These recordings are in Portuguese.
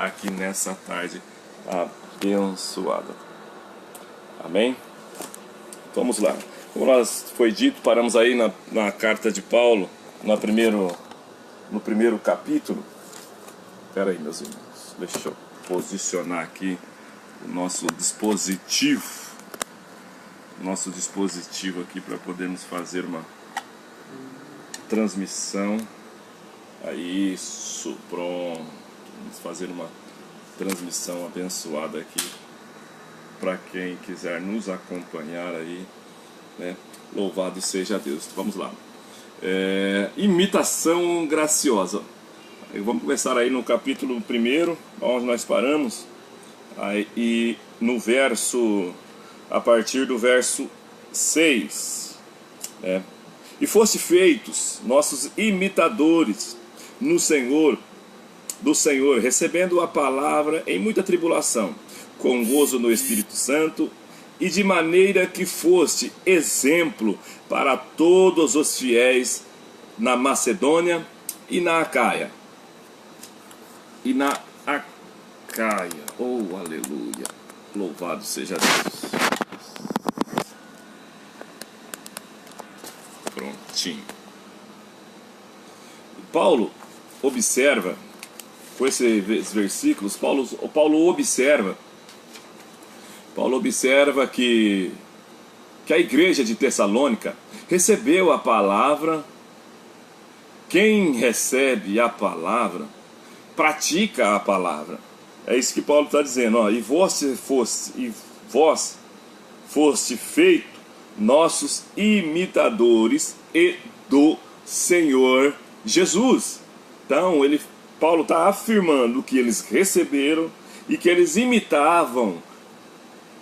aqui nessa tarde abençoada. Amém? Vamos lá. Como nós foi dito, paramos aí na carta de Paulo, no primeiro capítulo. Espera aí, meus irmãos, deixa eu posicionar aqui o nosso dispositivo aqui para podermos fazer uma transmissão. Isso, pronto. Vamos fazer uma transmissão abençoada aqui para quem quiser nos acompanhar aí, né? Louvado seja Deus. Vamos lá. Imitação graciosa. Vamos começar aí no capítulo 1, onde nós paramos, e no verso, a partir do verso 6, né? E foste feitos nossos imitadores no Senhor, do Senhor, recebendo a palavra em muita tribulação, com gozo no Espírito Santo, e de maneira que foste exemplo para todos os fiéis na Macedônia e na Acaia. Oh, aleluia, louvado seja Deus. Prontinho. Paulo observa, com esses versículos, Paulo observa que a igreja de Tessalônica recebeu a palavra. Quem recebe a palavra pratica a palavra. É isso que Paulo está dizendo, ó. E vós foste feito nossos imitadores e do Senhor Jesus. Então Paulo está afirmando que eles receberam e que eles imitavam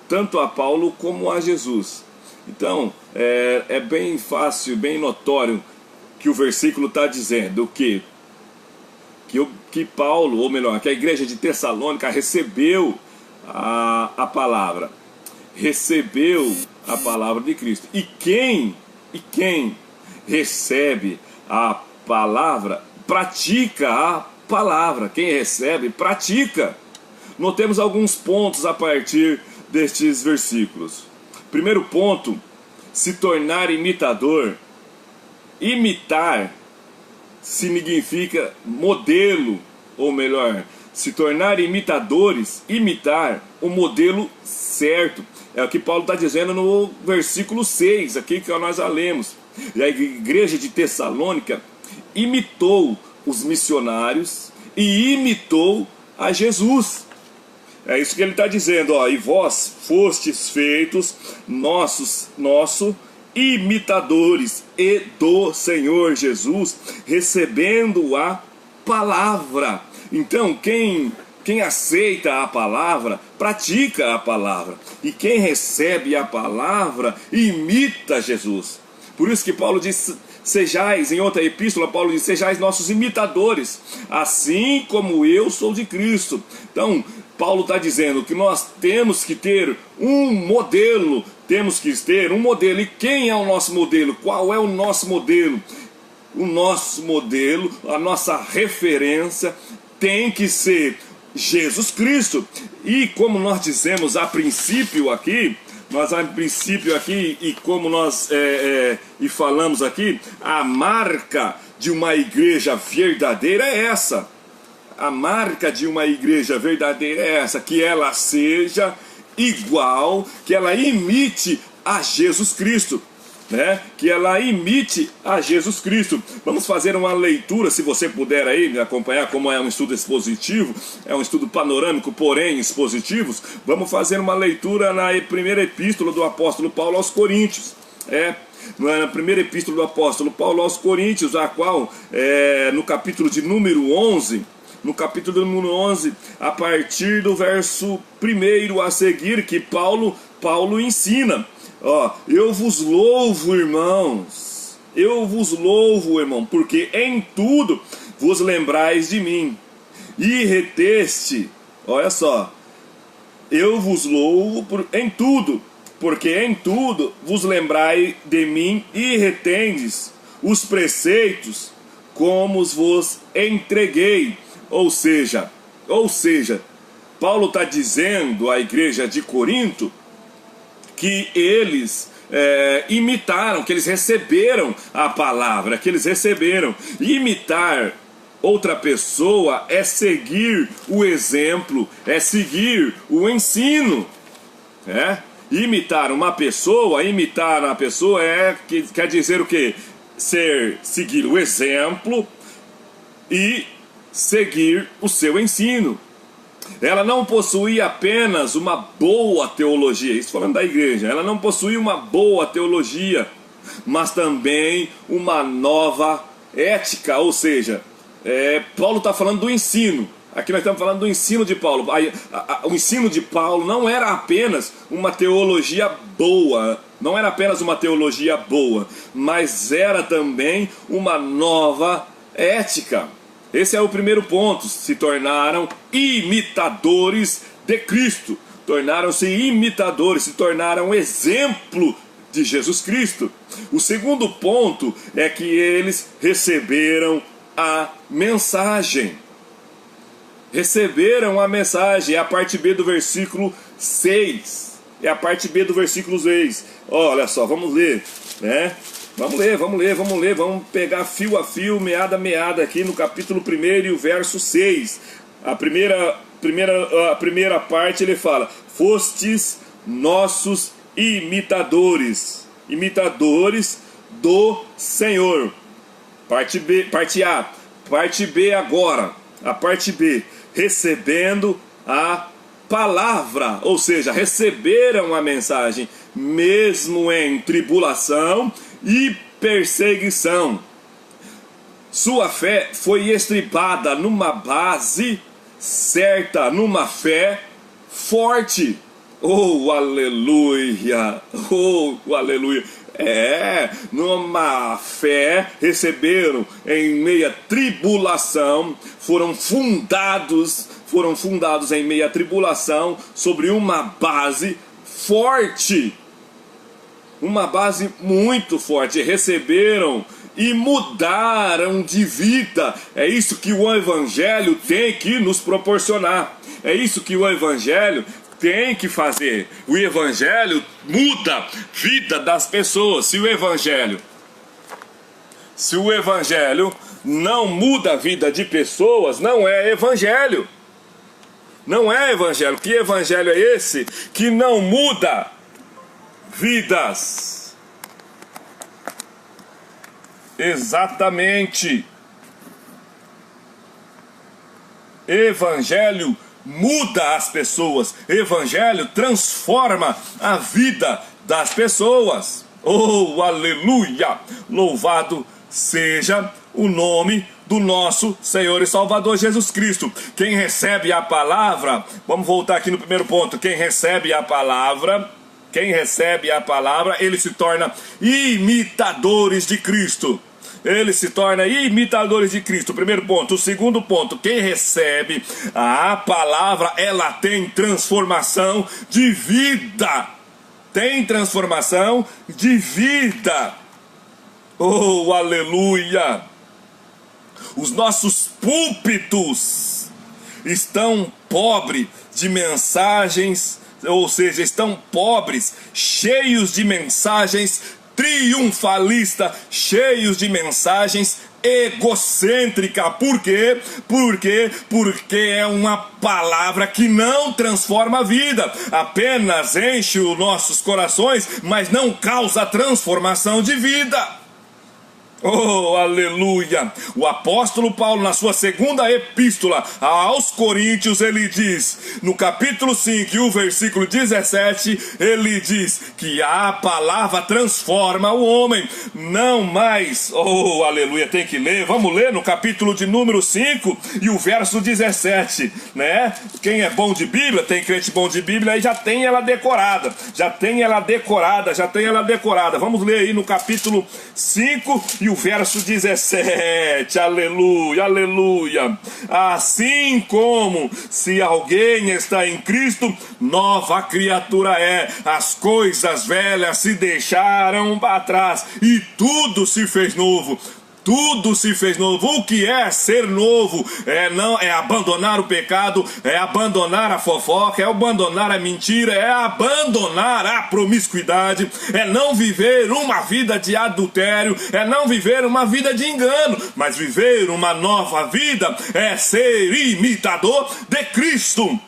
tanto a Paulo como a Jesus. Então é bem fácil, bem notório que o versículo está dizendo que Paulo, ou melhor, que a igreja de Tessalônica recebeu a palavra. Recebeu a palavra de Cristo. E quem recebe a palavra, pratica a palavra. Quem recebe, pratica. Notemos alguns pontos a partir destes versículos. Primeiro ponto, se tornar imitador. Imitar significa modelo, ou melhor, se tornar imitadores, imitar o modelo certo. É o que Paulo está dizendo no versículo 6, aqui que nós já lemos. E a igreja de Tessalônica imitou os missionários e imitou a Jesus. É isso que ele está dizendo, ó. E vós fostes feitos nossos imitadores e do Senhor Jesus, recebendo a palavra. Então quem aceita a palavra, pratica a palavra. E quem recebe a palavra, imita Jesus. Por isso que Paulo diz, sejais, em outra epístola, Paulo diz, sejais nossos imitadores, assim como eu sou de Cristo. Então, Paulo está dizendo que nós temos que ter um modelo. E quem é o nosso modelo? Qual é o nosso modelo? O nosso modelo, a nossa referência tem que ser Jesus Cristo. E como nós dizemos a princípio aqui, e como nós falamos aqui, a marca de uma igreja verdadeira é essa. A marca de uma igreja verdadeira é essa, que ela seja igual, que ela imite a Jesus Cristo, né? Que ela imite a Jesus Cristo. Vamos fazer uma leitura, se você puder aí me acompanhar, como é um estudo expositivo, é um estudo panorâmico, porém expositivo. Vamos fazer uma leitura na primeira epístola do apóstolo Paulo aos Coríntios. Na primeira epístola do apóstolo Paulo aos Coríntios, a qual, no capítulo de número 11, a partir do verso 1 a seguir, que Paulo ensina, ó, eu vos louvo, irmãos, porque em tudo vos lembrais de mim, e reteste, olha só, eu vos louvo em tudo, porque em tudo vos lembrai de mim, e retendes os preceitos como vos entreguei. Ou seja, Ou seja, Paulo está dizendo à igreja de Corinto que eles imitaram, que eles receberam a palavra, que eles receberam. Imitar outra pessoa é seguir o exemplo, é seguir o ensino. Imitar a pessoa quer dizer o quê? Seguir o exemplo e seguir o seu ensino. Ela não possuía apenas uma boa teologia, isso falando da igreja, ela não possuía uma boa teologia, mas também uma nova ética, ou seja, Paulo está falando do ensino. Aqui nós estamos falando do ensino de Paulo. O ensino de Paulo não era apenas uma teologia boa, mas era também uma nova ética. Esse é o primeiro ponto. Se tornaram imitadores de Cristo. Tornaram-se imitadores, se tornaram exemplo de Jesus Cristo. O segundo ponto é que eles receberam a mensagem. Receberam a mensagem, é a parte B do versículo 6. É a parte B do versículo 6. Olha só, vamos ler, né? Vamos ler, vamos pegar fio a fio, meada a meada aqui no capítulo 1 e o verso 6. A primeira parte ele fala: fostes nossos imitadores do Senhor. Parte B, parte A. Parte B agora, a parte B. Recebendo a palavra, ou seja, receberam a mensagem, mesmo em tribulação e perseguição. Sua fé foi estripada numa base certa, numa fé forte. Oh, aleluia! Oh, aleluia! Numa fé receberam em meia tribulação, foram fundados em meia tribulação sobre uma base forte, uma base muito forte. Receberam e mudaram de vida. É isso que o Evangelho tem que nos proporcionar. É isso que o Evangelho tem que fazer. O Evangelho muda a vida das pessoas. Se o Evangelho não muda a vida de pessoas, não é Evangelho. Não é Evangelho. Que Evangelho é esse que não muda vidas? Exatamente. Evangelho muda as pessoas. Evangelho transforma a vida das pessoas. Oh, aleluia! Louvado seja o nome do nosso Senhor e Salvador Jesus Cristo. Quem recebe a palavra, vamos voltar aqui no primeiro ponto. Quem recebe a palavra, ele se torna imitadores de Cristo. Ele se torna imitadores de Cristo. Primeiro ponto. O segundo ponto: quem recebe a palavra, ela tem transformação de vida. Tem transformação de vida. Oh, aleluia! Os nossos púlpitos estão pobres de mensagens, ou seja, estão pobres, cheios de mensagens triunfalistas, cheios de mensagens egocêntrica. Por quê? Porque é uma palavra que não transforma a vida, apenas enche os nossos corações, mas não causa transformação de vida. Oh, aleluia! O apóstolo Paulo, na sua segunda epístola aos Coríntios, ele diz, no capítulo 5 e o versículo 17, ele diz que a palavra transforma o homem, não mais. Oh, aleluia, tem que ler, vamos ler no capítulo de número 5 e o verso 17, né? Quem é bom de Bíblia, tem crente bom de Bíblia, aí já tem ela decorada, vamos ler aí no capítulo 5 e o verso 17, aleluia, aleluia. Assim como se alguém está em Cristo, nova criatura é. As coisas velhas se deixaram para trás e tudo se fez novo. tudo se fez novo. O que é ser novo? É abandonar o pecado, é abandonar a fofoca, é abandonar a mentira, é abandonar a promiscuidade, é não viver uma vida de adultério, é não viver uma vida de engano, mas viver uma nova vida, é ser imitador de Cristo.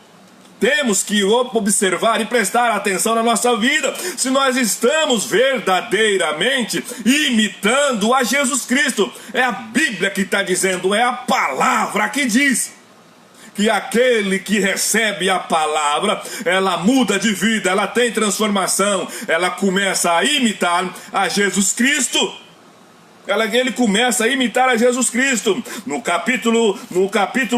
Temos que observar e prestar atenção na nossa vida, se nós estamos verdadeiramente imitando a Jesus Cristo. É a Bíblia que está dizendo, é a palavra que diz que aquele que recebe a palavra, ela muda de vida, ela tem transformação, ela começa a imitar a Jesus Cristo. Ele começa a imitar a Jesus Cristo. No capítulo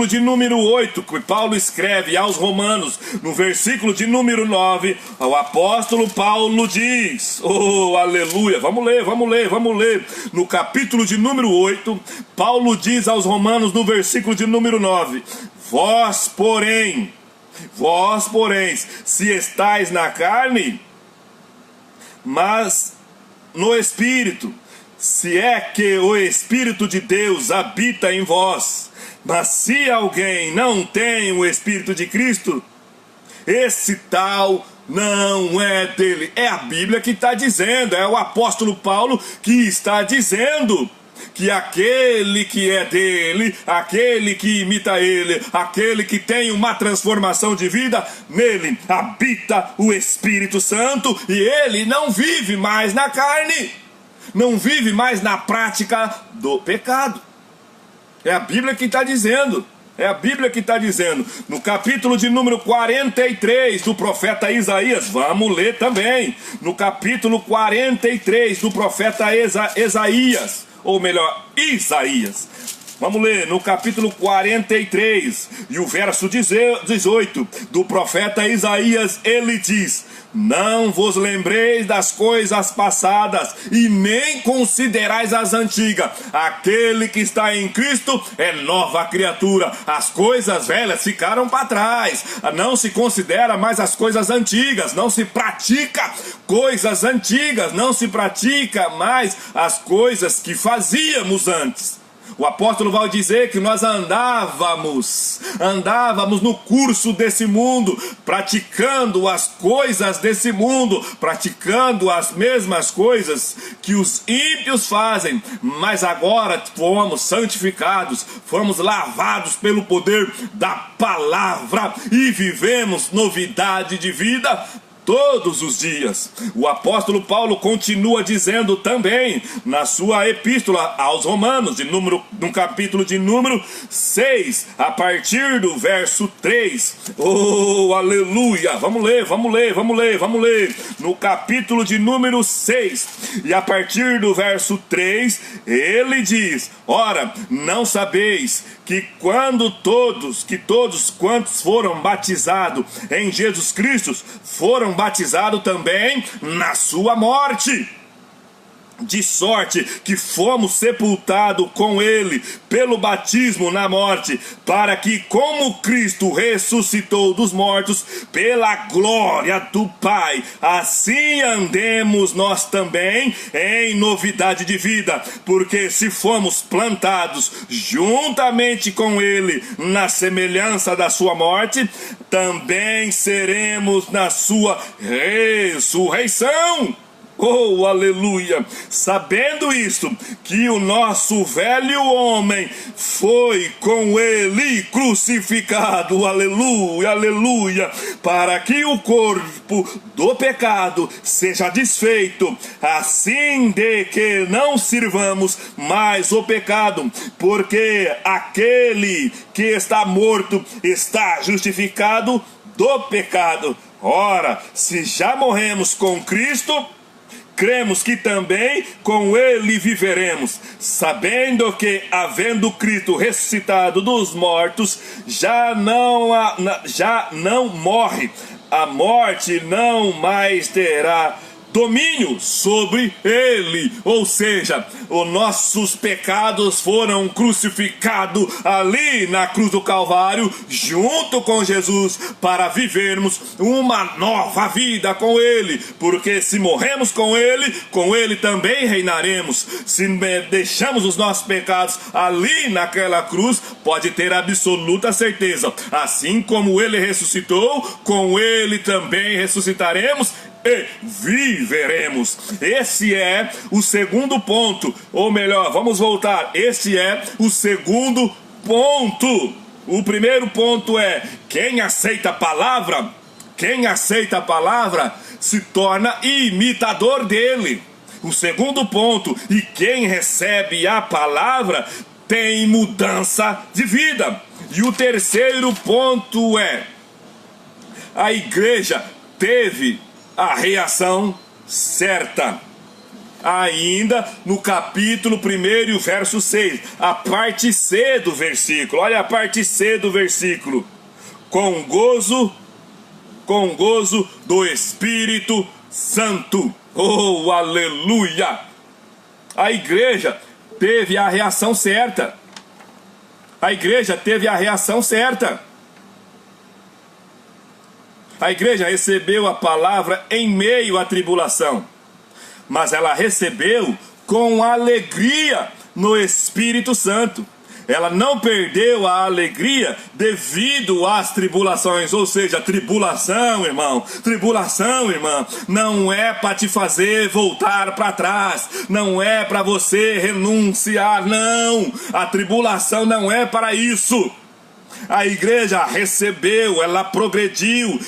de número 8, que Paulo escreve aos Romanos, no versículo de número 9, o apóstolo Paulo diz, oh, aleluia, vamos ler. No capítulo de número 8, Paulo diz aos Romanos, no versículo de número 9, vós, porém, se estáis na carne, mas no Espírito, se é que o Espírito de Deus habita em vós. Mas se alguém não tem o Espírito de Cristo, esse tal não é dele. É a Bíblia que está dizendo, é o apóstolo Paulo que está dizendo que aquele que é dele, aquele que imita ele, aquele que tem uma transformação de vida, nele habita o Espírito Santo e ele não vive mais na carne, não vive mais na prática do pecado. É a Bíblia que está dizendo. É a Bíblia que está dizendo. No capítulo de número 43 do profeta Isaías, vamos ler também. No capítulo 43 do profeta Isaías, ou melhor, Isaías. Vamos ler no capítulo 43 e o verso 18 do profeta Isaías, ele diz: não vos lembreis das coisas passadas e nem considerais as antigas. Aquele que está em Cristo é nova criatura. As coisas velhas ficaram para trás. Não se considera mais as coisas antigas. Não se pratica coisas antigas. Não se pratica mais as coisas que fazíamos antes. O apóstolo vai dizer que nós andávamos no curso desse mundo, praticando as coisas desse mundo, praticando as mesmas coisas que os ímpios fazem, mas agora fomos santificados, fomos lavados pelo poder da palavra e vivemos novidade de vida todos os dias. O apóstolo Paulo continua dizendo também na sua epístola aos Romanos, no capítulo de número 6, a partir do verso 3. Oh, aleluia! Vamos ler. No capítulo de número 6, e a partir do verso 3, ele diz: ora, não sabeis que todos quantos foram batizados em Jesus Cristo foram batizados também na sua morte. De sorte que fomos sepultados com ele pelo batismo na morte, para que, como Cristo ressuscitou dos mortos pela glória do Pai, assim andemos nós também em novidade de vida. Porque se fomos plantados juntamente com ele na semelhança da sua morte, também seremos na sua ressurreição. Oh, aleluia! Sabendo isto, que o nosso velho homem foi com ele crucificado, aleluia, aleluia, para que o corpo do pecado seja desfeito, assim de que não sirvamos mais o pecado, porque aquele que está morto está justificado do pecado. Ora, se já morremos com Cristo, cremos que também com ele viveremos, sabendo que, havendo Cristo ressuscitado dos mortos, já não morre, a morte não mais terá domínio sobre ele. Ou seja, os nossos pecados foram crucificados ali na cruz do Calvário, junto com Jesus, para vivermos uma nova vida com ele. Porque se morremos com ele também reinaremos. Se deixamos os nossos pecados ali naquela cruz, pode ter absoluta certeza, assim como ele ressuscitou, com ele também ressuscitaremos e viveremos. Esse é o segundo ponto, ou melhor, vamos voltar, este é o segundo ponto. O primeiro ponto é: quem aceita a palavra se torna imitador dele. O segundo ponto: e quem recebe a palavra tem mudança de vida. E o terceiro ponto é: a igreja teve a reação certa. Ainda no capítulo 1 e o verso 6, a parte C do versículo, olha a parte C do versículo: com gozo do Espírito Santo. Oh, aleluia! A igreja teve a reação certa. A igreja teve a reação certa. A igreja recebeu a palavra em meio à tribulação, mas ela recebeu com alegria no Espírito Santo. Ela não perdeu a alegria devido às tribulações. Ou seja, tribulação, irmão, irmã, não é para te fazer voltar para trás, não é para você renunciar, não. A tribulação não é para isso. A igreja recebeu, ela progrediu.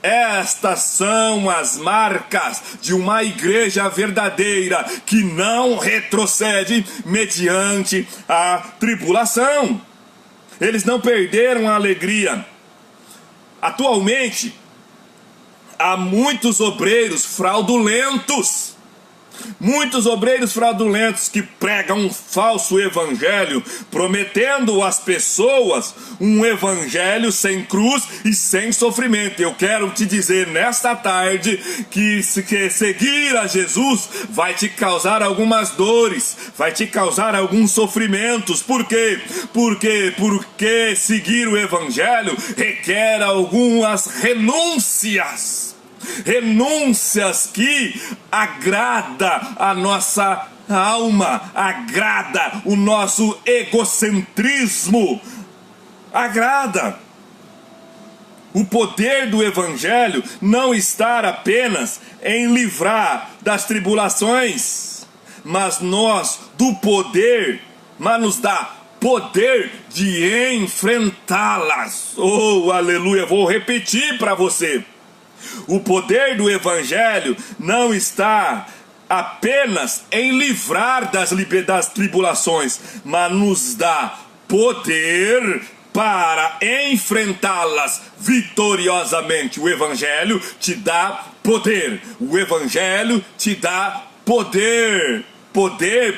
Estas são as marcas de uma igreja verdadeira, que não retrocede mediante a tribulação. Eles não perderam a alegria. Atualmente, há muitos obreiros fraudulentos. Muitos obreiros fraudulentos que pregam um falso evangelho, prometendo às pessoas um evangelho sem cruz e sem sofrimento. Eu quero te dizer nesta tarde que seguir a Jesus vai te causar algumas dores, vai te causar alguns sofrimentos. Por quê? Porque seguir o evangelho requer algumas renúncias. Renúncias que agrada a nossa alma, agrada o nosso egocentrismo, agrada. O poder do evangelho não está apenas em livrar das tribulações, mas nos dá poder de enfrentá-las. Oh, aleluia, vou repetir para você. O poder do evangelho não está apenas em livrar das tribulações, mas nos dá poder para enfrentá-las vitoriosamente. O evangelho te dá poder. O evangelho te dá poder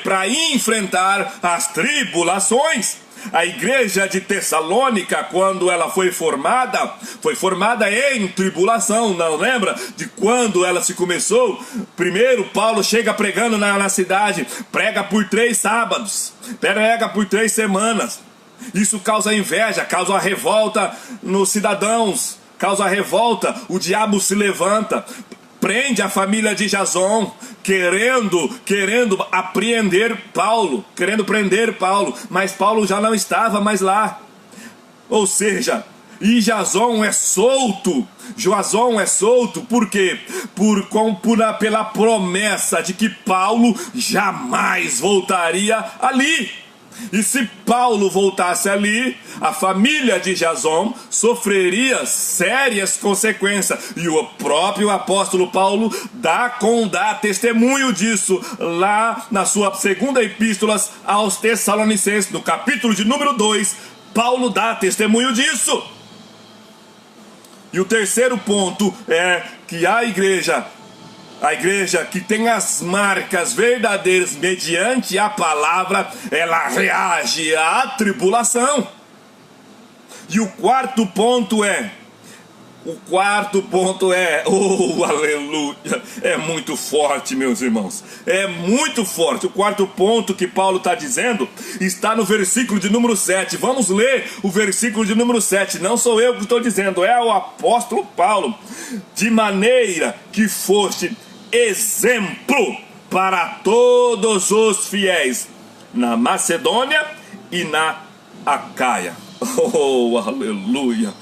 para enfrentar as tribulações. A igreja de Tessalônica, quando ela foi formada em tribulação. Não lembra de quando ela se começou? Primeiro Paulo chega pregando na cidade, prega por 3 sábados, prega por 3 semanas. Isso causa inveja, causa revolta nos cidadãos, causa revolta. O diabo se levanta, prende a família de Jason, querendo apreender Paulo, querendo prender Paulo, mas Paulo já não estava mais lá. Ou seja, e Jason é solto. Por quê? Pela promessa de que Paulo jamais voltaria ali. E se Paulo voltasse ali, a família de Jason sofreria sérias consequências. E o próprio apóstolo Paulo dá testemunho disso lá na sua segunda epístola aos Tessalonicenses, no capítulo de número 2. Paulo dá testemunho disso. E o terceiro ponto é que a igreja que tem as marcas verdadeiras mediante a palavra, ela reage à tribulação. E o quarto ponto é: O quarto ponto é, oh, aleluia, é muito forte, meus irmãos, é muito forte. O quarto ponto que Paulo está dizendo está no versículo de número 7. Vamos ler o versículo de número 7. Não sou eu que estou dizendo, é o apóstolo Paulo. De maneira que foste exemplo para todos os fiéis na Macedônia e na Acaia. Oh, aleluia.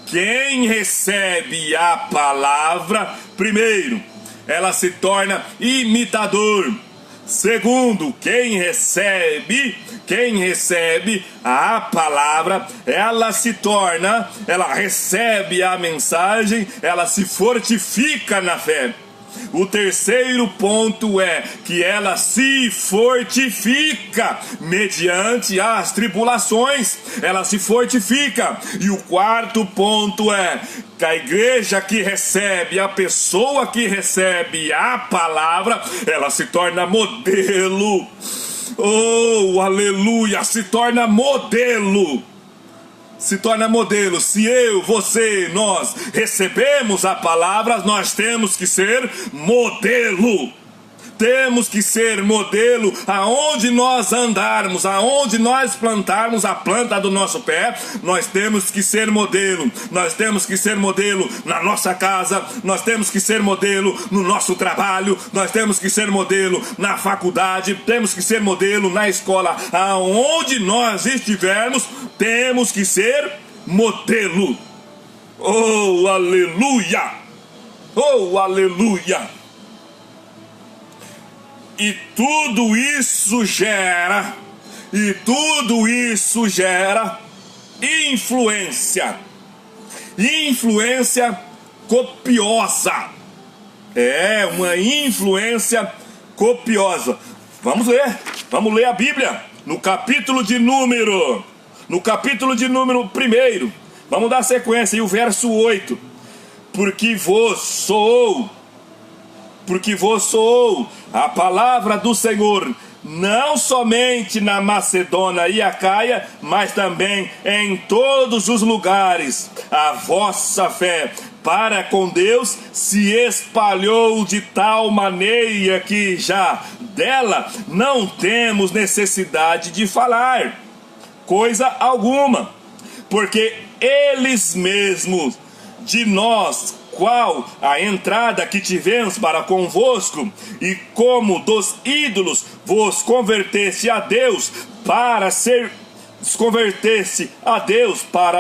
Quem recebe a palavra, primeiro, ela se torna imitador. Segundo, quem recebe a palavra, ela recebe a mensagem, ela se fortifica na fé. O terceiro ponto é que ela se fortifica mediante as tribulações, ela se fortifica. E o quarto ponto é que a igreja que recebe, a pessoa que recebe a palavra, ela se torna modelo. Oh, aleluia, se torna modelo. Se torna modelo. Se eu, você, nós recebemos a palavra, nós temos que ser modelo. Temos que ser modelo aonde nós andarmos, aonde nós plantarmos a planta do nosso pé, nós temos que ser modelo. Nós temos que ser modelo na nossa casa, nós temos que ser modelo no nosso trabalho, nós temos que ser modelo na faculdade, temos que ser modelo na escola. Aonde nós estivermos, temos que ser modelo. Oh, aleluia! Oh, aleluia! E tudo isso gera influência. Influência copiosa. É uma influência copiosa. Vamos ler a Bíblia no capítulo de número 1. Vamos dar sequência e o verso 8. Porque vos soou a palavra do Senhor, não somente na Macedônia e Acaia, mas também em todos os lugares. A vossa fé para com Deus se espalhou de tal maneira que já dela não temos necessidade de falar coisa alguma, porque eles mesmos de nós, qual a entrada que tivemos para convosco, e como dos ídolos vos converteste a Deus para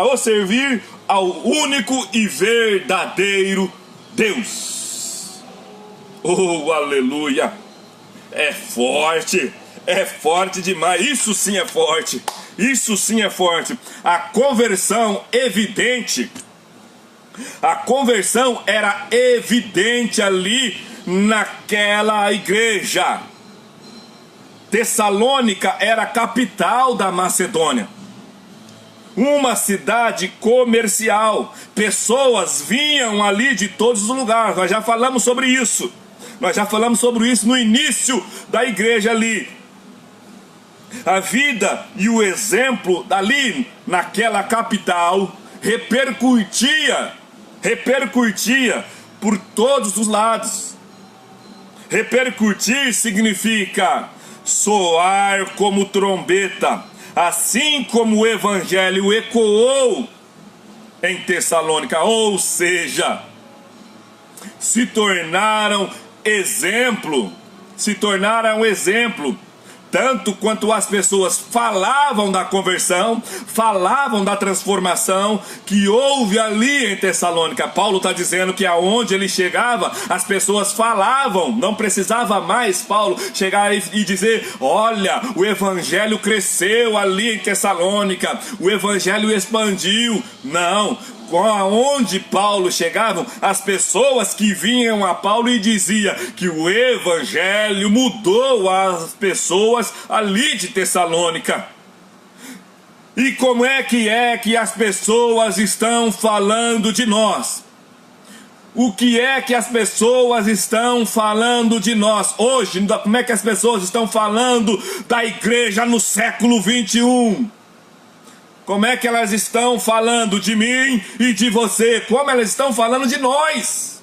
o servir ao único e verdadeiro Deus. Oh, aleluia! É forte demais. Isso sim é forte. A conversão evidente. A conversão era evidente ali naquela igreja. Tessalônica era a capital da Macedônia, uma cidade comercial. Pessoas vinham ali de todos os lugares. Nós já falamos sobre isso no início da igreja ali. A vida e o exemplo ali naquela capital repercutia por todos os lados. Repercutir significa soar como trombeta, assim como o evangelho ecoou em Tessalônica, ou seja, se tornaram exemplo, tanto quanto as pessoas falavam da conversão, falavam da transformação que houve ali em Tessalônica. Paulo está dizendo que aonde ele chegava, as pessoas falavam, não precisava mais Paulo chegar e dizer: olha, o evangelho cresceu ali em Tessalônica, o evangelho expandiu. Não. Aonde Paulo chegava, as pessoas que vinham a Paulo e diziam que o evangelho mudou as pessoas ali de Tessalônica. E como é que as pessoas estão falando de nós? O que é que as pessoas estão falando de nós hoje? Como é que as pessoas estão falando da igreja no século 21? Como é que elas estão falando de mim e de você? Como elas estão falando de nós?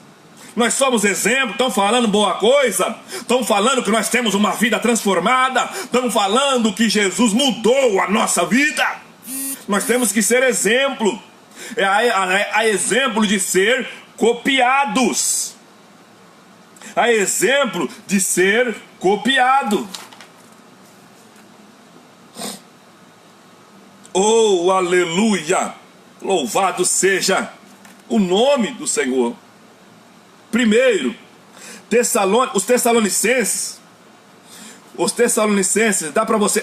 Nós somos exemplo, estão falando boa coisa, estão falando que nós temos uma vida transformada, estão falando que Jesus mudou a nossa vida. Nós temos que ser exemplo, a exemplo de ser copiados, a exemplo de ser copiado. Oh, aleluia! Louvado seja o nome do Senhor. Primeiro, os Tessalonicenses,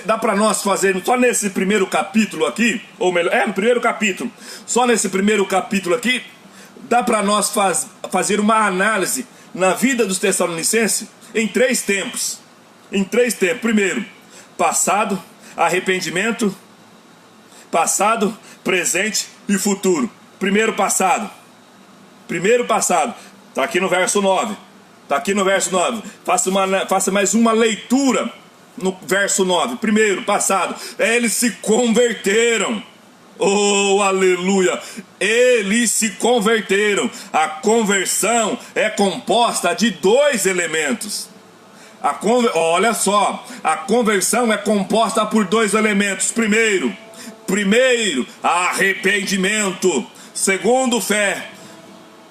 dá para nós fazermos só nesse primeiro capítulo aqui, ou melhor, no primeiro capítulo, só nesse primeiro capítulo aqui, dá para nós fazer uma análise na vida dos Tessalonicenses em três tempos. Primeiro, passado, arrependimento, passado, presente e futuro. Primeiro passado. Está aqui no verso 9. Faça mais uma leitura no verso 9. Primeiro passado. Eles se converteram. Oh, aleluia! Eles se converteram. A conversão é composta de dois elementos. Olha só, a conversão é composta por dois elementos. Primeiro, arrependimento. Segundo, fé.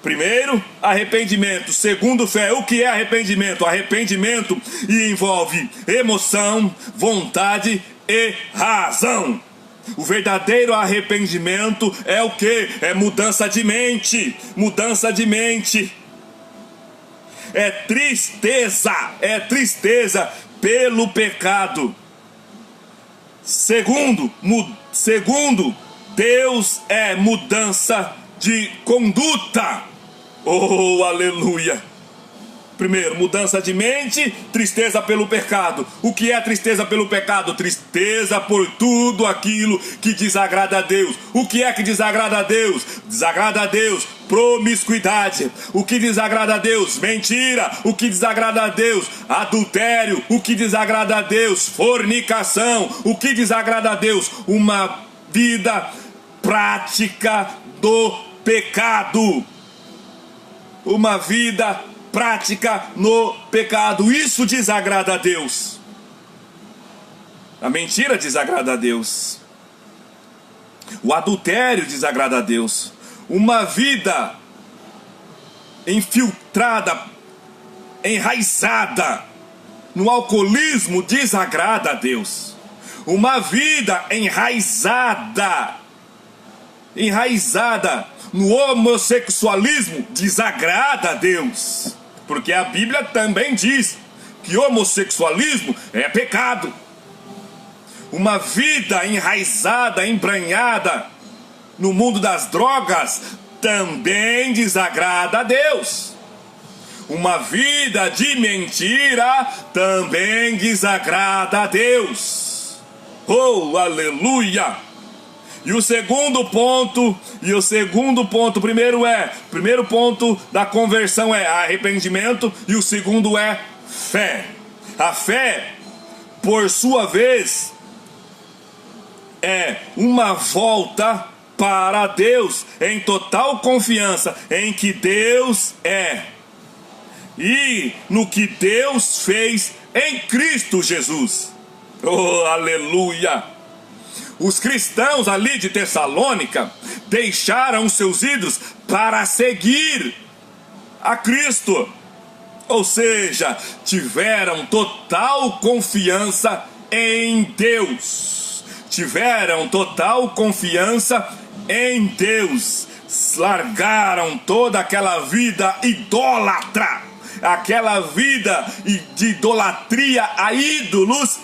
Primeiro, arrependimento. Segundo, fé. O que é arrependimento? Arrependimento envolve emoção, vontade e razão. O verdadeiro arrependimento é o que? É mudança de mente. É tristeza pelo pecado. Segundo, Deus é mudança de conduta. Oh, aleluia! Primeiro, mudança de mente, tristeza pelo pecado. O que é tristeza pelo pecado? Tristeza por tudo aquilo que desagrada a Deus. O que é que desagrada a Deus? Desagrada a Deus promiscuidade. O que desagrada a Deus? Mentira. O que desagrada a Deus? Adultério. O que desagrada a Deus? Fornicação. O que desagrada a Deus? Uma vida prática do pecado. Uma vida prática no pecado. Isso desagrada a Deus. A mentira desagrada a Deus. O adultério desagrada a Deus. Uma vida infiltrada, enraizada no alcoolismo desagrada a Deus. Uma vida enraizada no homossexualismo desagrada a Deus. Porque a Bíblia também diz que homossexualismo é pecado. Uma vida enraizada, embranhada no mundo das drogas também desagrada a Deus. Uma vida de mentira também desagrada a Deus. Oh, aleluia! E o segundo ponto, primeiro ponto da conversão é arrependimento, e o segundo é fé. A fé, por sua vez, é uma volta para Deus, em total confiança em que Deus é e no que Deus fez em Cristo Jesus. Oh, aleluia! Os cristãos ali de Tessalônica deixaram seus ídolos para seguir a Cristo. Ou seja, tiveram total confiança em Deus. Largaram toda aquela vida idólatra, aquela vida de idolatria a ídolos,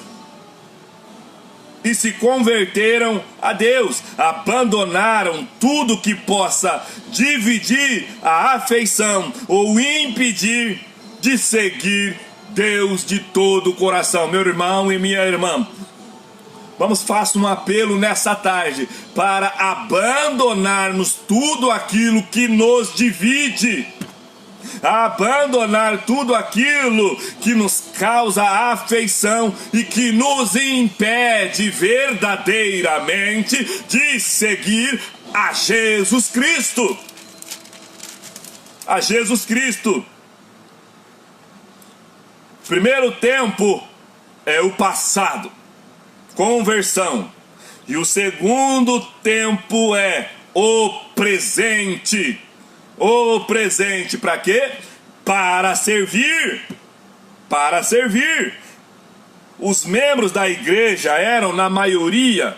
e se converteram a Deus. Abandonaram tudo que possa dividir a afeição ou impedir de seguir Deus de todo o coração. Meu irmão e minha irmã, faço um apelo nessa tarde para abandonarmos tudo aquilo que nos divide. a abandonar tudo aquilo que nos causa afeição e que nos impede verdadeiramente de seguir a Jesus Cristo. A Jesus Cristo. Primeiro tempo é o passado, conversão. E o segundo tempo é o presente. O presente para quê? Para servir. Para servir. Os membros da igreja eram, na maioria,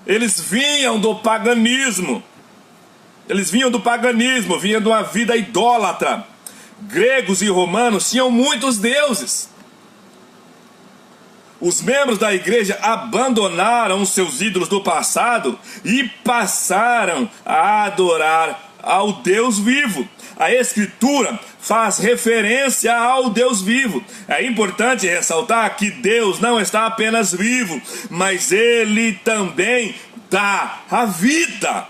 eles vinham do paganismo. Eles vinham do paganismo, vinham de uma vida idólatra. Gregos e romanos tinham muitos deuses. Os membros da igreja abandonaram os seus ídolos do passado e passaram a adorar ao Deus vivo. A Escritura faz referência ao Deus vivo. É importante ressaltar que Deus não está apenas vivo, mas Ele também dá a vida.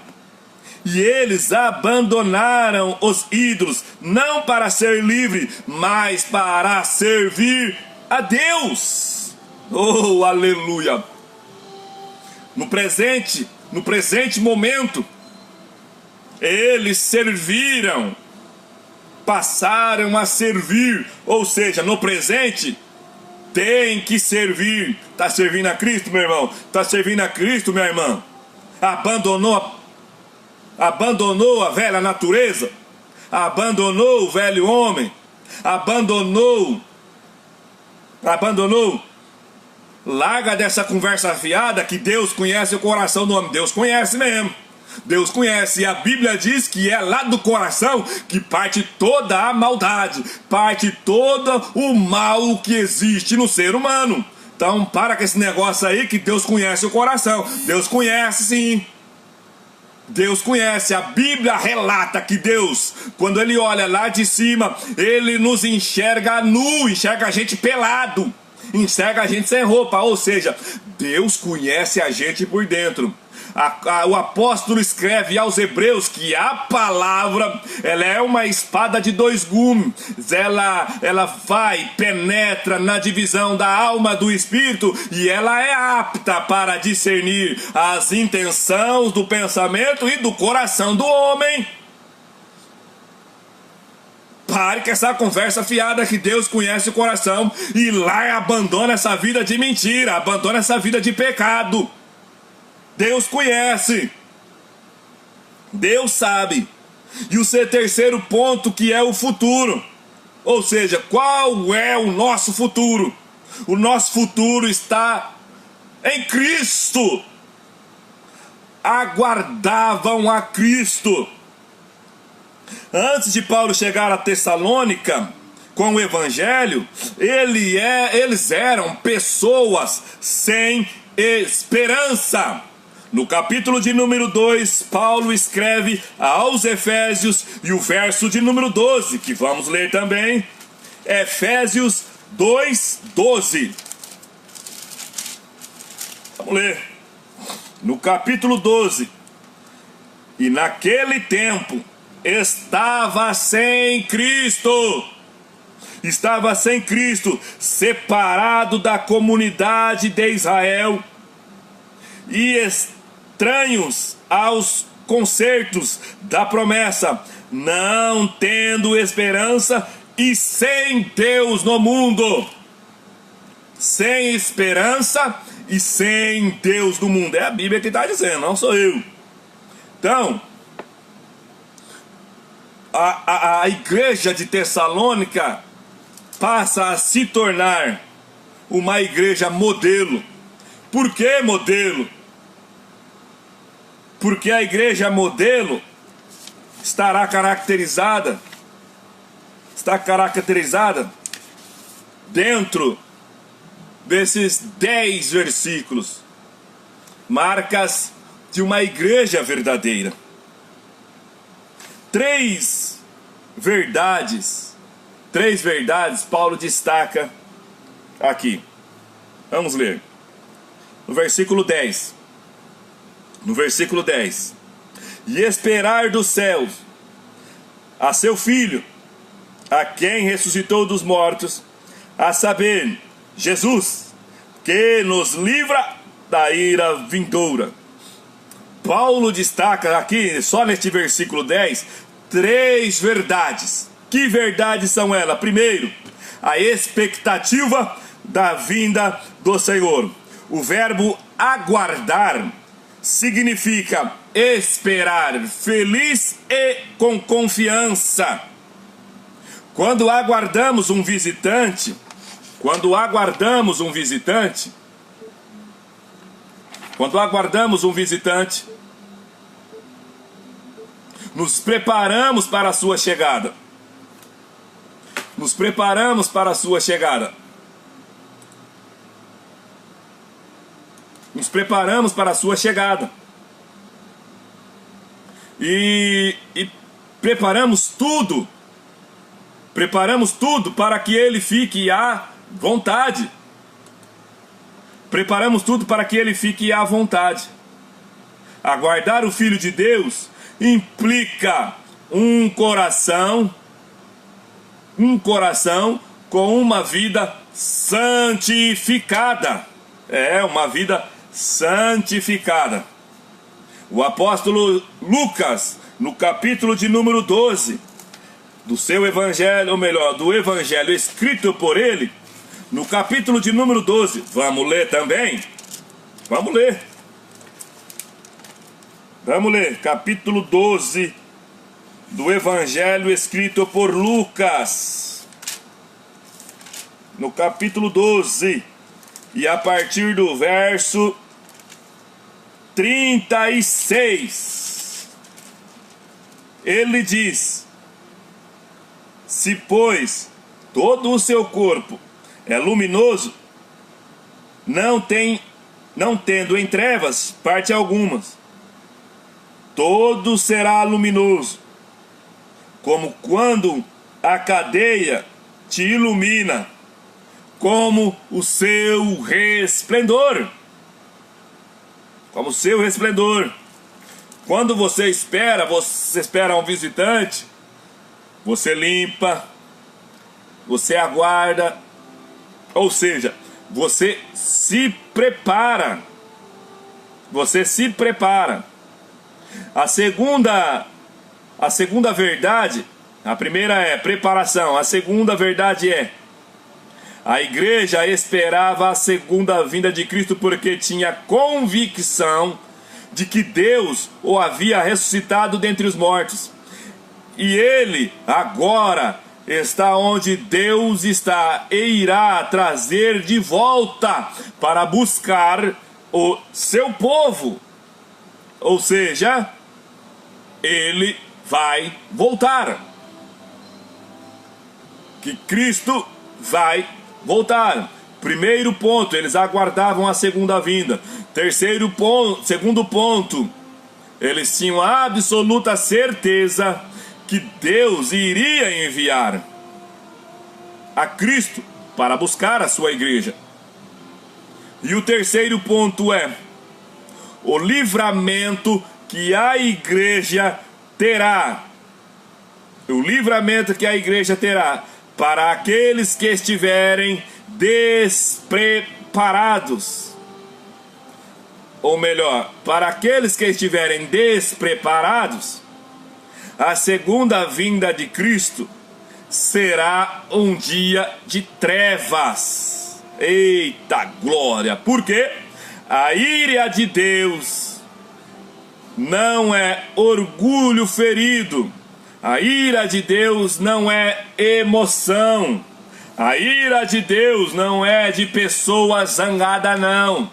E eles abandonaram os ídolos, não para ser livre, mas para servir a Deus. Oh, aleluia! No presente momento, eles serviram, passaram a servir, ou seja, no presente, tem que servir. Está servindo a Cristo, meu irmão? Está servindo a Cristo, minha irmã? Abandonou a velha natureza, abandonou o velho homem, abandonou. Larga dessa conversa fiada que Deus conhece o coração do homem. Deus conhece mesmo. Deus conhece, e a Bíblia diz que é lá do coração que parte toda a maldade, parte todo o mal que existe no ser humano. Então para com esse negócio aí que Deus conhece o coração. Deus conhece sim. Deus conhece, a Bíblia relata que Deus, quando Ele olha lá de cima, Ele nos enxerga nu, enxerga a gente pelado, enxerga a gente sem roupa, ou seja, Deus conhece a gente por dentro. O apóstolo escreve aos Hebreus que a palavra, ela é uma espada de dois gumes, ela vai, penetra na divisão da alma do espírito, e ela é apta para discernir as intenções do pensamento e do coração do homem. Pare com essa conversa fiada que Deus conhece o coração e lá abandona essa vida de mentira, abandona essa vida de pecado. Deus conhece, Deus sabe. E o seu terceiro ponto, que é o futuro, ou seja, qual é o nosso futuro? O nosso futuro está em Cristo. Aguardavam a Cristo. Antes de Paulo chegar a Tessalônica com o Evangelho, eles eram pessoas sem esperança. No capítulo de número 2, Paulo escreve aos Efésios, e o verso de número 12, que vamos ler também, Efésios 2:12. Vamos ler. No capítulo 12: E naquele tempo estava sem Cristo, separado da comunidade de Israel e estranhos aos concertos da promessa, não tendo esperança e sem Deus no mundo. Sem esperança e sem Deus no mundo. É a Bíblia que está dizendo, não sou eu. Então, a igreja de Tessalônica passa a se tornar uma igreja modelo. Por que modelo? Porque a igreja modelo está caracterizada dentro desses 10 versículos, marcas de uma igreja verdadeira. 3 verdades Paulo destaca aqui. Vamos ler. No versículo 10. E esperar dos céus a seu Filho, a quem ressuscitou dos mortos, a saber, Jesus, que nos livra da ira vindoura. Paulo destaca aqui, só neste versículo 10, 3 verdades. Que verdades são elas? Primeiro, a expectativa da vinda do Senhor. O verbo aguardar significa esperar, feliz e com confiança. Quando aguardamos um visitante, nos preparamos para a sua chegada. E preparamos tudo para que ele fique à vontade. Aguardar o Filho de Deus implica um coração com uma vida santificada. Uma vida santificada. O apóstolo Lucas, no capítulo de número 12 do seu evangelho, ou melhor, do evangelho escrito por ele, no capítulo de número 12, vamos ler também? Vamos ler, capítulo 12 do evangelho escrito por Lucas, no capítulo 12, e a partir do verso 36, ele diz: se pois todo o seu corpo é luminoso, não tendo em trevas parte algumas, todo será luminoso, como quando a candeia te ilumina, como o seu resplendor. Quando você espera um visitante, você limpa, você aguarda, ou seja, você se prepara. A segunda verdade, a primeira é preparação, a segunda verdade é: a igreja esperava a segunda vinda de Cristo porque tinha convicção de que Deus o havia ressuscitado dentre os mortos. E ele agora está onde Deus está e irá trazer de volta para buscar o seu povo. Ou seja, ele vai voltar. Que Cristo vai voltar. Primeiro ponto, eles aguardavam a segunda vinda. Segundo ponto, eles tinham a absoluta certeza que Deus iria enviar a Cristo para buscar a sua igreja. E o terceiro ponto é o livramento que a igreja terá. O livramento que a igreja terá para aqueles que estiverem despreparados. Ou melhor, para aqueles que estiverem despreparados, a segunda vinda de Cristo será um dia de trevas. Eita glória! Porque a ira de Deus não é orgulho ferido. A ira de Deus não é emoção. A ira de Deus não é de pessoa zangada, não.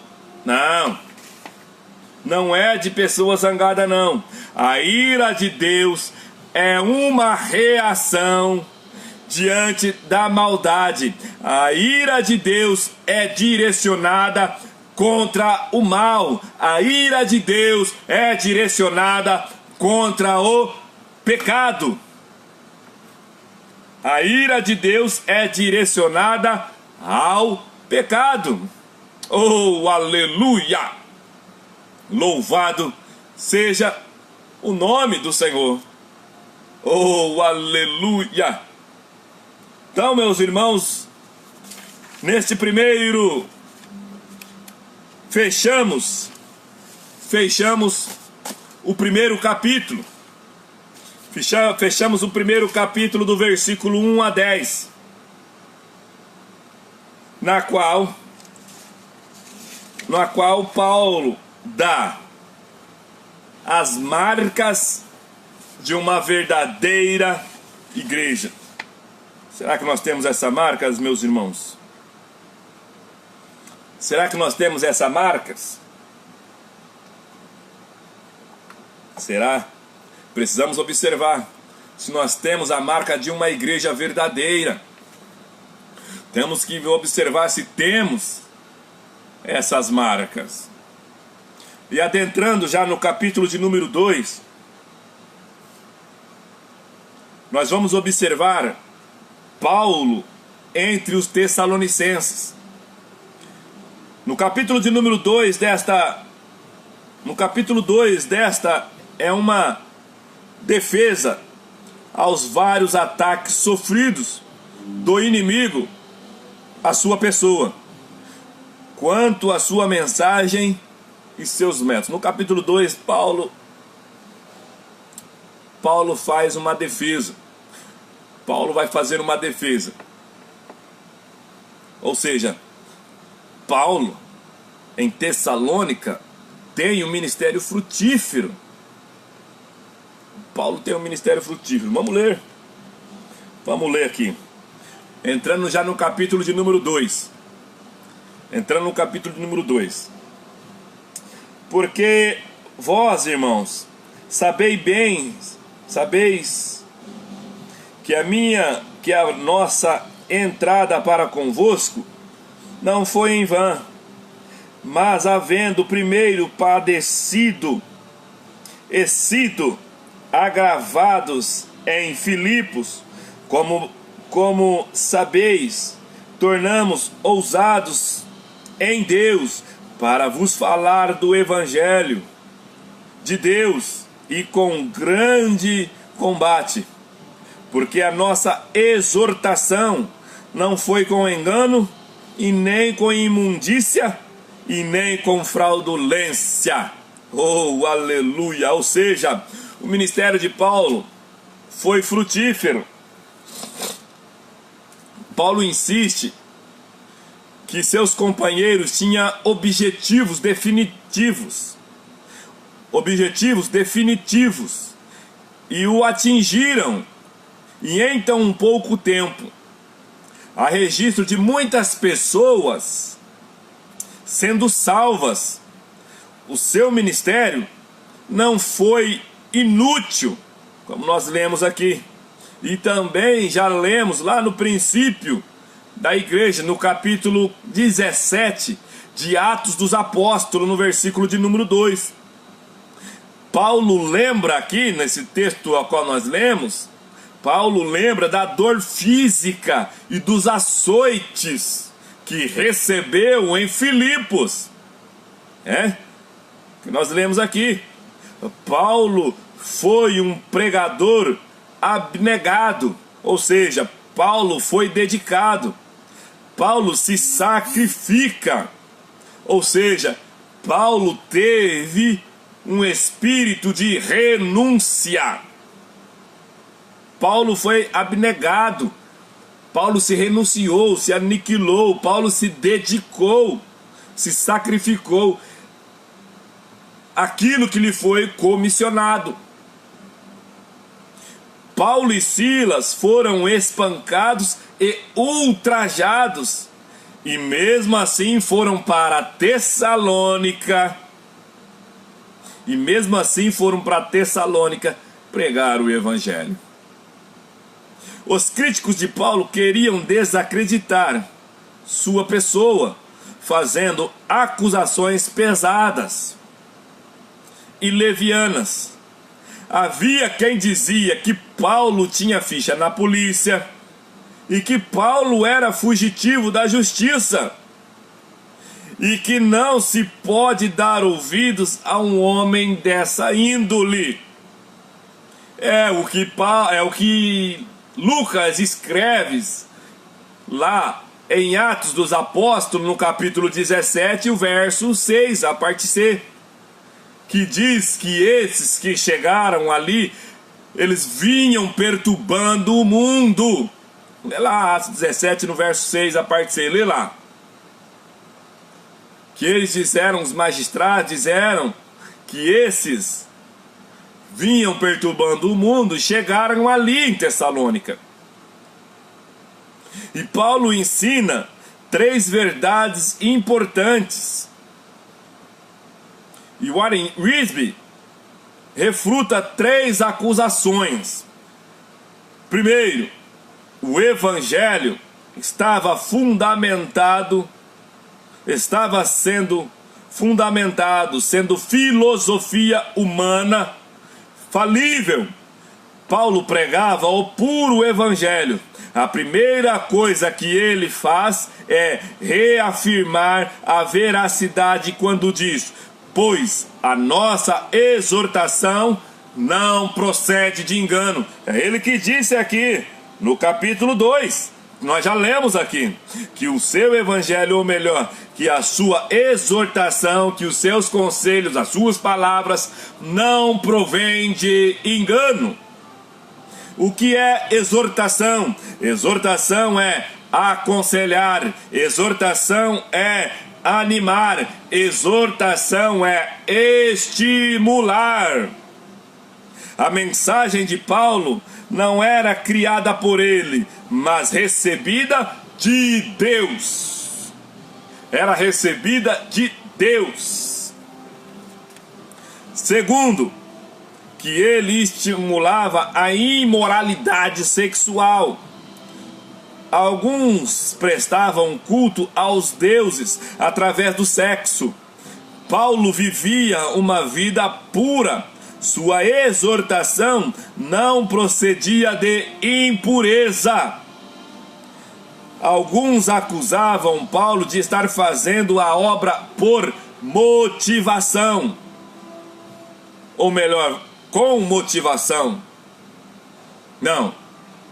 Não é de pessoa zangada, não. A ira de Deus é uma reação diante da maldade. A ira de Deus é direcionada contra o mal. A ira de Deus é direcionada contra o pecado. A ira de Deus é direcionada ao pecado. Oh, aleluia! Louvado seja o nome do Senhor. Oh, aleluia! Então, meus irmãos, neste primeiro fechamos o primeiro capítulo. Fechamos o primeiro capítulo do versículo 1 a 10, na qual Paulo dá as marcas de uma verdadeira igreja. Será que nós temos essa marca, meus irmãos? Será que nós temos essas marcas? Será? Precisamos observar se nós temos a marca de uma igreja verdadeira. Temos que observar se temos essas marcas. E adentrando já no capítulo de número 2, nós vamos observar Paulo entre os Tessalonicenses. No capítulo de número 2 desta é uma defesa aos vários ataques sofridos do inimigo à sua pessoa, quanto à sua mensagem e seus métodos. No capítulo 2, Paulo faz uma defesa. Paulo vai fazer uma defesa. Ou seja, Paulo, em Tessalônica, tem um ministério frutífero. Paulo tem um ministério frutífero. Vamos ler aqui. Entrando já no capítulo de número 2. Porque vós, irmãos, sabeis que a nossa entrada para convosco não foi em vão, mas havendo primeiro padecido e sido agravados em Filipos, como sabeis, tornamos ousados em Deus para vos falar do Evangelho de Deus, e com grande combate, porque a nossa exortação não foi com engano, e nem com imundícia, e nem com fraudulência. Oh, aleluia! Ou seja, o ministério de Paulo foi frutífero. Paulo insiste que seus companheiros tinham objetivos definitivos, e o atingiram, e em tão pouco tempo há registro de muitas pessoas sendo salvas. O seu ministério não foi inútil, como nós lemos aqui, e também já lemos lá no princípio da igreja, no capítulo 17 de Atos dos Apóstolos, no versículo de número 2. Paulo lembra aqui, nesse texto ao qual nós lemos, Paulo lembra da dor física e dos açoites que recebeu em Filipos. Que nós lemos aqui. Paulo foi um pregador abnegado, ou seja, Paulo foi dedicado. Paulo se sacrifica, ou seja, Paulo teve um espírito de renúncia. Paulo foi abnegado. Paulo se renunciou, se aniquilou. Paulo se dedicou, se sacrificou aquilo que lhe foi comissionado. Paulo e Silas foram espancados e ultrajados, e mesmo assim foram para Tessalônica. Pregar o Evangelho. Os críticos de Paulo queriam desacreditar sua pessoa, fazendo acusações pesadas e levianas. Havia quem dizia que Paulo tinha ficha na polícia e que Paulo era fugitivo da justiça, e que não se pode dar ouvidos a um homem dessa índole. É o que Lucas escreve lá em Atos dos Apóstolos, no capítulo 17, o verso 6, a parte C, que diz que esses que chegaram ali, eles vinham perturbando o mundo. Lê lá Atos 17, no verso 6, a parte C, lê lá. Que eles disseram, os magistrados disseram que esses vinham perturbando o mundo e chegaram ali em Tessalônica. E Paulo ensina 3 verdades importantes. E Warren Wiersbe refuta 3 acusações. Primeiro, o evangelho estava sendo fundamentado, sendo filosofia humana falível. Paulo pregava o puro evangelho. A primeira coisa que ele faz é reafirmar a veracidade quando diz: pois a nossa exortação não procede de engano. É ele que disse aqui no capítulo 2, nós já lemos aqui, que o seu evangelho, ou melhor, que a sua exortação, que os seus conselhos, as suas palavras não provém de engano. O que é exortação? Exortação é aconselhar, exortação é animar, exortação é estimular. A mensagem de Paulo não era criada por ele, mas recebida de Deus. Era recebida de Deus. Segundo, que ele estimulava a imoralidade sexual. Alguns prestavam culto aos deuses através do sexo. Paulo vivia uma vida pura. Sua exortação não procedia de impureza. Alguns acusavam Paulo de estar fazendo a obra por motivação. Ou melhor, com motivação. Não,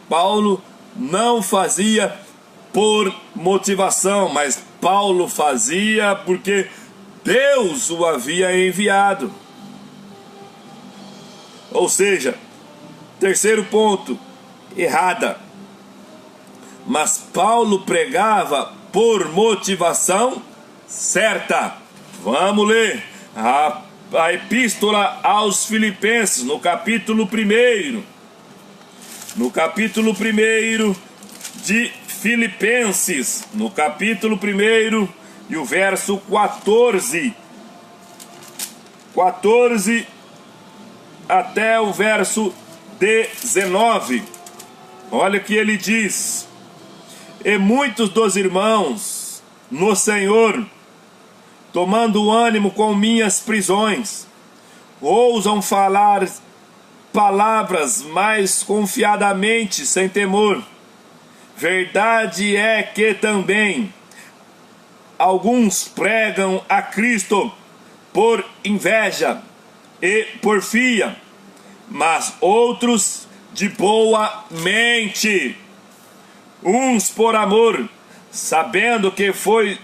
Paulo não fazia por motivação, mas Paulo fazia porque Deus o havia enviado. Ou seja, terceiro ponto, errada. Mas Paulo pregava por motivação certa. Vamos ler a epístola aos Filipenses, no capítulo 1. No capítulo 1 de Filipenses, no capítulo 1 e o verso 14 até o verso 19. Olha o que ele diz: e muitos dos irmãos no Senhor, tomando ânimo com minhas prisões, ousam falar palavras mais confiadamente, sem temor. Verdade é que também alguns pregam a Cristo por inveja e porfia, mas outros de boa mente, uns por amor, sabendo que foi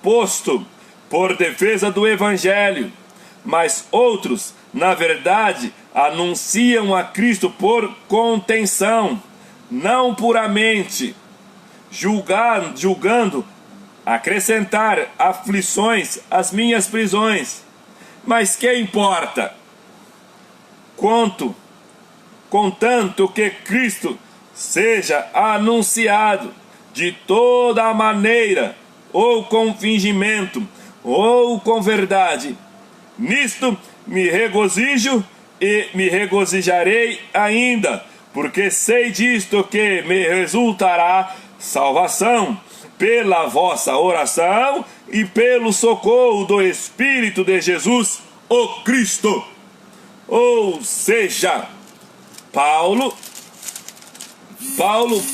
posto por defesa do evangelho, mas outros, na verdade, anunciam a Cristo por contenção, não puramente, julgando acrescentar aflições às minhas prisões. Mas que importa? Contanto que Cristo seja anunciado de toda a maneira, ou com fingimento, ou com verdade. Nisto me regozijo e me regozijarei ainda, porque sei disto que me resultará salvação pela vossa oração e pelo socorro do Espírito de Jesus, o Cristo. Ou seja, Paulo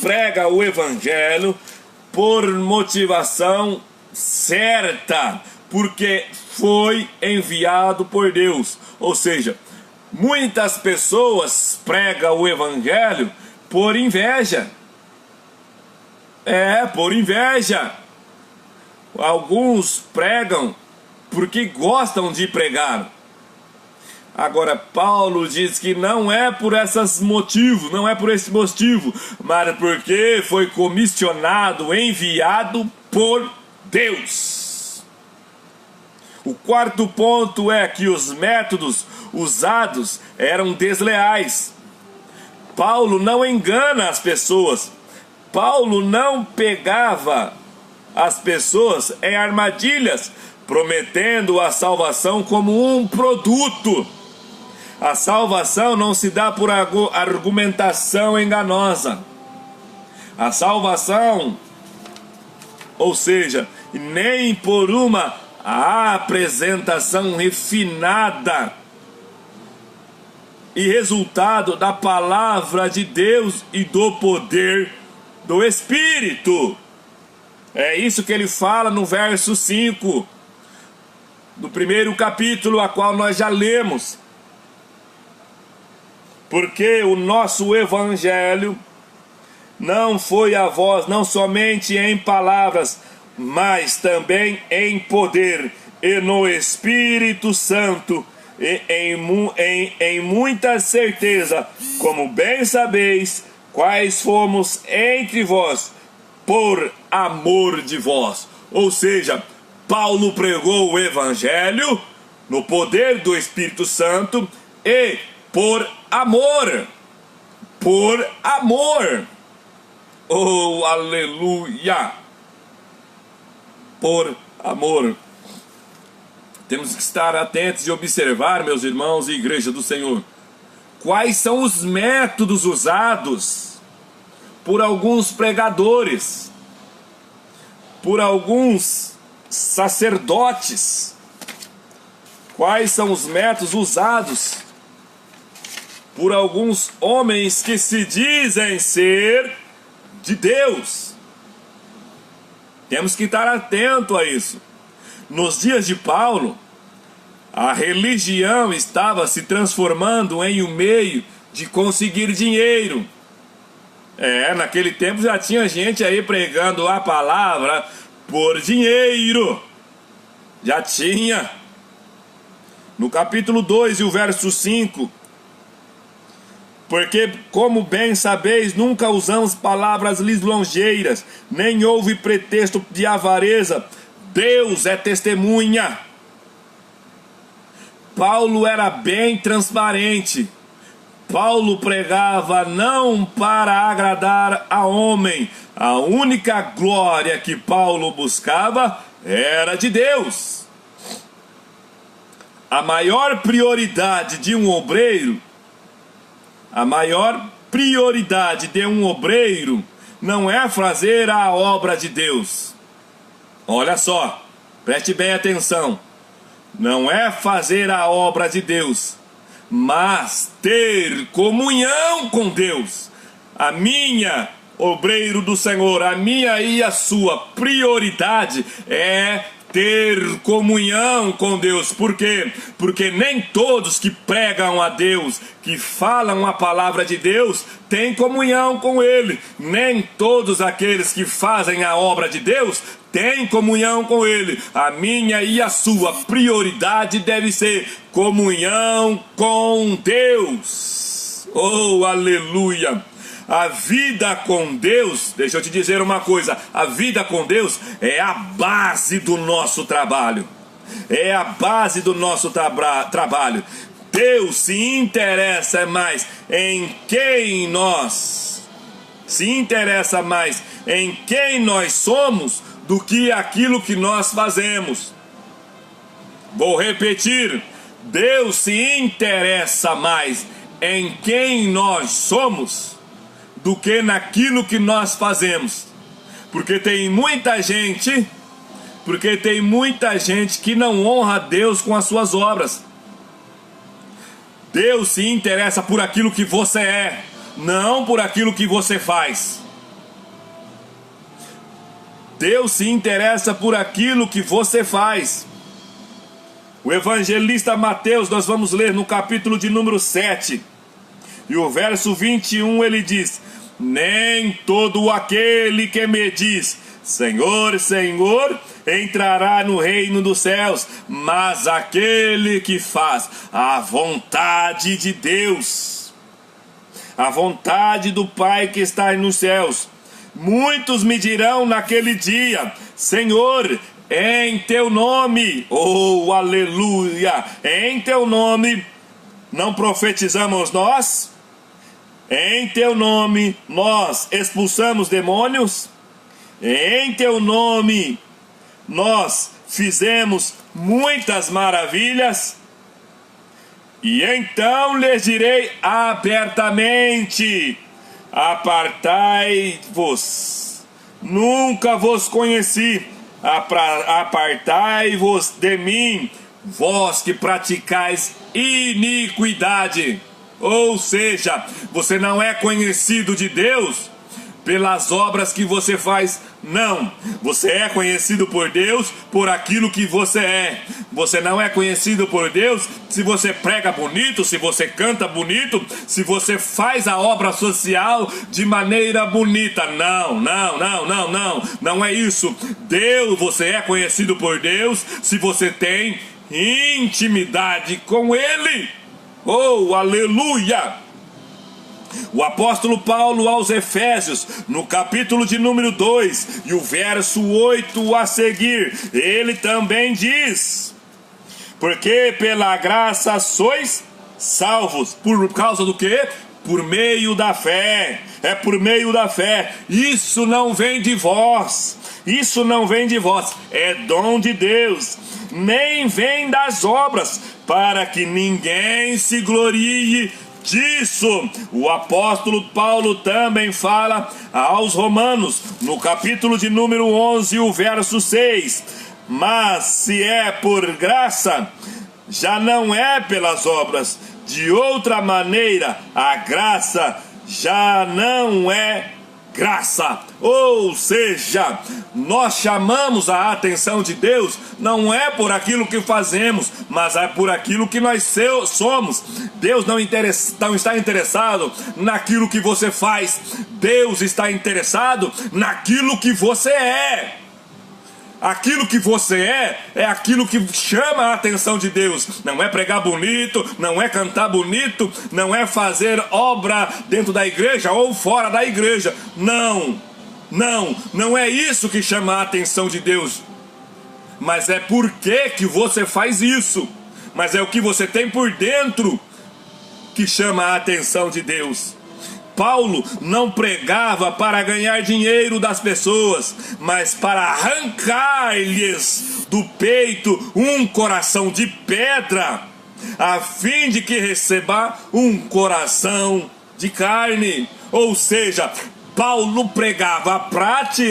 prega o evangelho por motivação certa, porque foi enviado por Deus. Ou seja, muitas pessoas pregam o evangelho por inveja. Por inveja. Alguns pregam porque gostam de pregar. Agora, Paulo diz que não é por esses motivos, não é por esse motivo, mas porque foi comissionado, enviado por Deus. O quarto ponto é que os métodos usados eram desleais. Paulo não engana as pessoas. Paulo não pegava as pessoas em armadilhas, prometendo a salvação como um produto. A salvação não se dá por argumentação enganosa. A salvação, ou seja, nem por uma apresentação refinada e resultado da palavra de Deus e do poder do Espírito. É isso que ele fala no verso 5 do primeiro capítulo, a qual nós já lemos. Porque o nosso evangelho não foi a vós, não somente em palavras, mas também em poder e no Espírito Santo, e em muita certeza, como bem sabeis, quais fomos entre vós, por amor de vós. Ou seja, Paulo pregou o evangelho no poder do Espírito Santo e por amor. Por amor. Oh, aleluia. Por amor. Temos que estar atentos e observar, meus irmãos e igreja do Senhor, quais são os métodos usados por alguns pregadores, por alguns sacerdotes. Quais são os métodos usados por alguns homens que se dizem ser de Deus? Temos que estar atento a isso. Nos dias de Paulo, a religião estava se transformando em um meio de conseguir dinheiro. Naquele tempo já tinha gente aí pregando a palavra por dinheiro. Já tinha. No capítulo 2 e o verso 5. Porque, como bem sabeis, nunca usamos palavras lisonjeiras, nem houve pretexto de avareza. Deus é testemunha. Paulo era bem transparente. Paulo pregava não para agradar a homem. A única glória que Paulo buscava era de Deus. A maior prioridade de um obreiro, não é fazer a obra de Deus. Olha só, preste bem atenção. Não é fazer a obra de Deus, mas ter comunhão com Deus. A minha, obreiro do Senhor, a minha e a sua prioridade é ter comunhão com Deus. Por quê? Porque nem todos que pregam a Deus, que falam a palavra de Deus, têm comunhão com Ele. Nem todos aqueles que fazem a obra de Deus têm comunhão com Ele. A minha e a sua prioridade deve ser comunhão com Deus. Oh, aleluia! A vida com Deus, deixa eu te dizer uma coisa, a vida com Deus é a base do nosso trabalho. É a base do nosso trabalho. Deus se interessa mais em quem nós somos do que aquilo que nós fazemos. Vou repetir, Deus se interessa mais em quem nós somos do que naquilo que nós fazemos. Porque tem muita gente que não honra a Deus com as suas obras. Deus se interessa por aquilo que você é, não por aquilo que você faz. Deus se interessa por aquilo que você faz. O evangelista Mateus, nós vamos ler no capítulo de número 7. E o verso 21 ele diz: nem todo aquele que me diz Senhor, Senhor, entrará no reino dos céus, mas aquele que faz a vontade de Deus, a vontade do Pai que está nos céus. Muitos me dirão naquele dia: Senhor, em teu nome, oh aleluia, em teu nome não profetizamos nós? Em teu nome nós expulsamos demônios? Em teu nome nós fizemos muitas maravilhas? E então lhes direi abertamente: apartai-vos, nunca vos conheci, apartai-vos de mim, vós que praticais iniquidade. Ou seja, você não é conhecido de Deus pelas obras que você faz, não. Você é conhecido por Deus por aquilo que você é. Você não é conhecido por Deus se você prega bonito, se você canta bonito, se você faz a obra social de maneira bonita. Não é isso. Deus, você é conhecido por Deus se você tem intimidade com Ele. Oh, aleluia! O apóstolo Paulo aos Efésios, no capítulo de número 2 e o verso 8 a seguir, ele também diz: porque pela graça sois salvos. Por causa do quê? Por meio da fé. É por meio da fé. Isso não vem de vós. Isso não vem de vós. É dom de Deus. Nem vem das obras, para que ninguém se glorie disso. O apóstolo Paulo também fala aos Romanos, no capítulo de número 11, o verso 6: mas se é por graça, já não é pelas obras. De outra maneira, a graça já não é graça. Ou seja, nós chamamos a atenção de Deus não é por aquilo que fazemos, mas é por aquilo que nós somos. Deus não está interessado naquilo que você faz. Deus está interessado naquilo que você é. Aquilo que você é aquilo que chama a atenção de Deus. Não é pregar bonito, não é cantar bonito, não é fazer obra dentro da igreja ou fora da igreja. Não é isso que chama a atenção de Deus. Mas é por que você faz isso. Mas é o que você tem por dentro que chama a atenção de Deus. Paulo não pregava para ganhar dinheiro das pessoas, mas para arrancar-lhes do peito um coração de pedra, a fim de que receba um coração de carne. Ou seja, Paulo pregava a prática